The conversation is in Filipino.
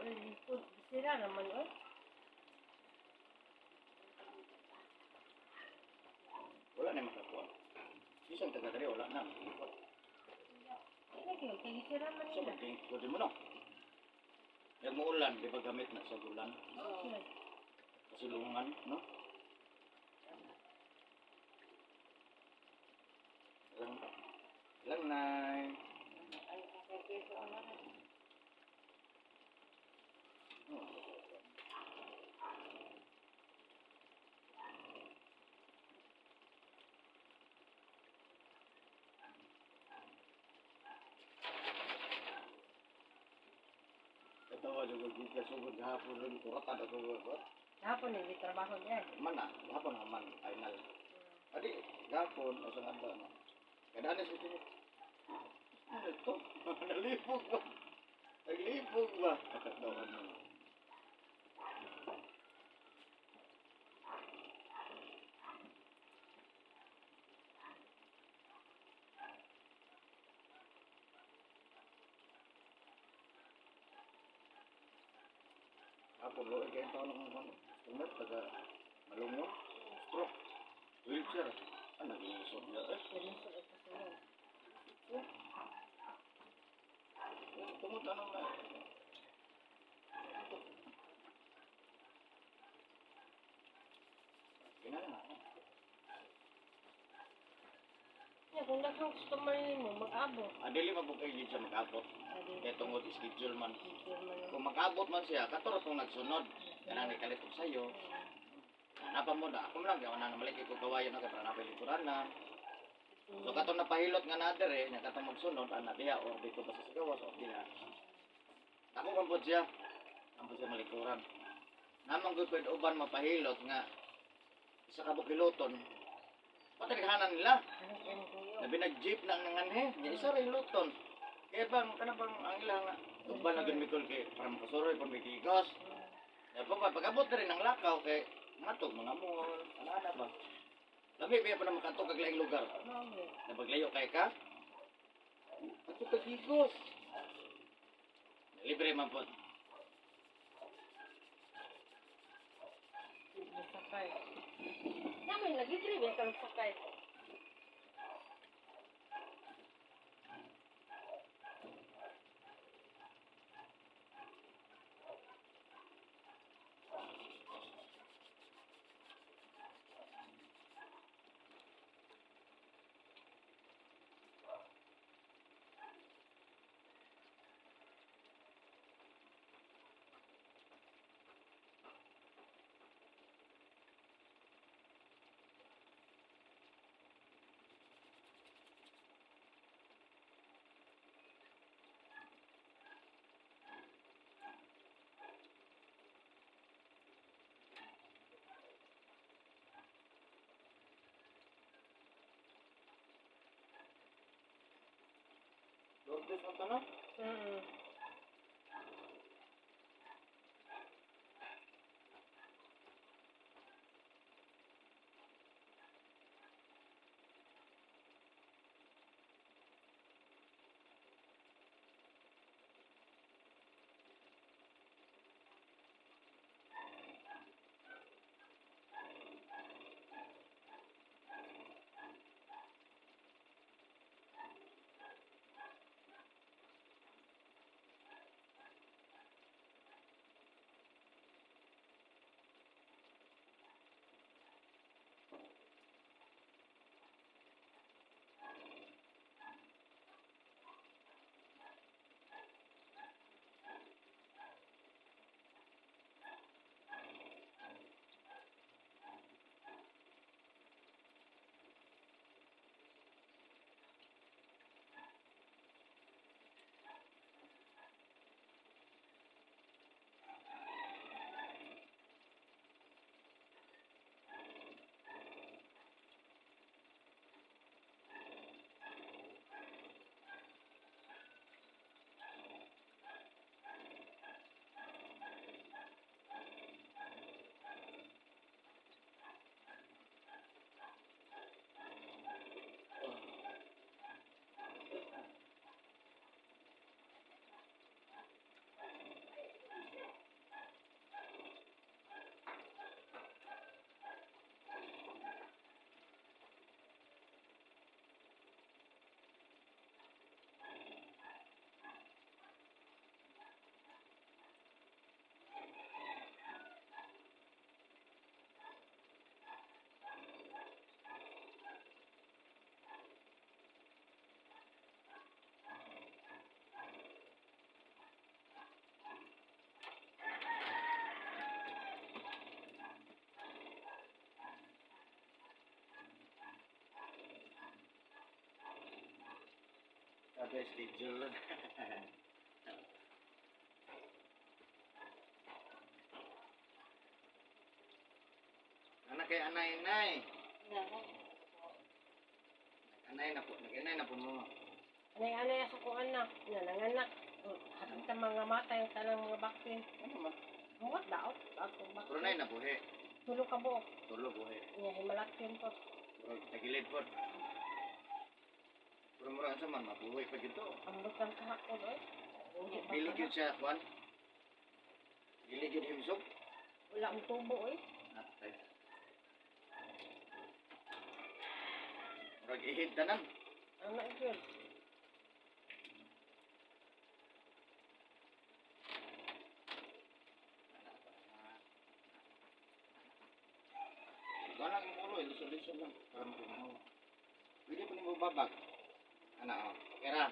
Likod. Sira naman, oy. Wala na makakuha. Isang taga dari wala na. Sige, kaya sira man So, nila. pwede mo no? Yung muulan, di ba gamit na sa ulan? Okay. Kasulungan, no? Lang na. Katawa juga kita sugod hapon rin kuratan ako ko. Hapon eh, trabaho niya. Mana, hapon naman final. Adi, hapon asa nga no. Kadaan sa ito. Ano ito? Nalipog ba? Naglipog ba? Katawa mo. Ako lo kay taon ng mga tumat taga malungon stroke wheelchair ano ginisod niya tumot ano na kinala Yeah, kung lakang customer mo, mag-abot. adili mabukay gid siya mag-abot kay tungod schedule man kung mag-abot man siya katuro tong nagsunod kanang nikalit sayo napa mo na ako lang gawa na namalik ko kawayan na para napilikuran na so katong napahilot nga na dire nya katong magsunod ana diha or dito ba sa sigawas o diha ako man pud siya ang siya malikuran namang gud pwede uban mapahilot nga isa ka bukiloton patirhanan nila labi nag-jeep na nanganhe nya isa rin luton kaya bang kana bang ang ilang uban na gumikol kay para makasuroy pag may tigos pag-abot na rin ng lakaw kay matog mga mall ana ba labi pa na makatog kag laing lugar na paglayo kay ka ato ka tigos libre man po Sakay. Namin lagi trip ya kalau sakay. Lourdes mo tanong? Ada schedule. Anak kay anay-nay. Anay na po, nag-inay na po mo. Anay-anay sa kong anak. Nananganak. Hatang sa mga mata yung talang mga baktin. Ano man? Mukat daot. Atong Pero nay baktin. na buhi. Tulog ka buok. Tulo buhi. Niya himalak yun po. Pero tagilid po. Pero mura sa man, mabuhay pa dito. Ang butang kahapon eh. Bilig yun siya, Juan. Bilig yun himsog. Wala ang tubo eh. Natay. Murag ihid tanan. Anak yun. Wala kang ulo, ilusol-lusol lang. Parang kumahaw. Pwede po nimo babag. Ano, kera.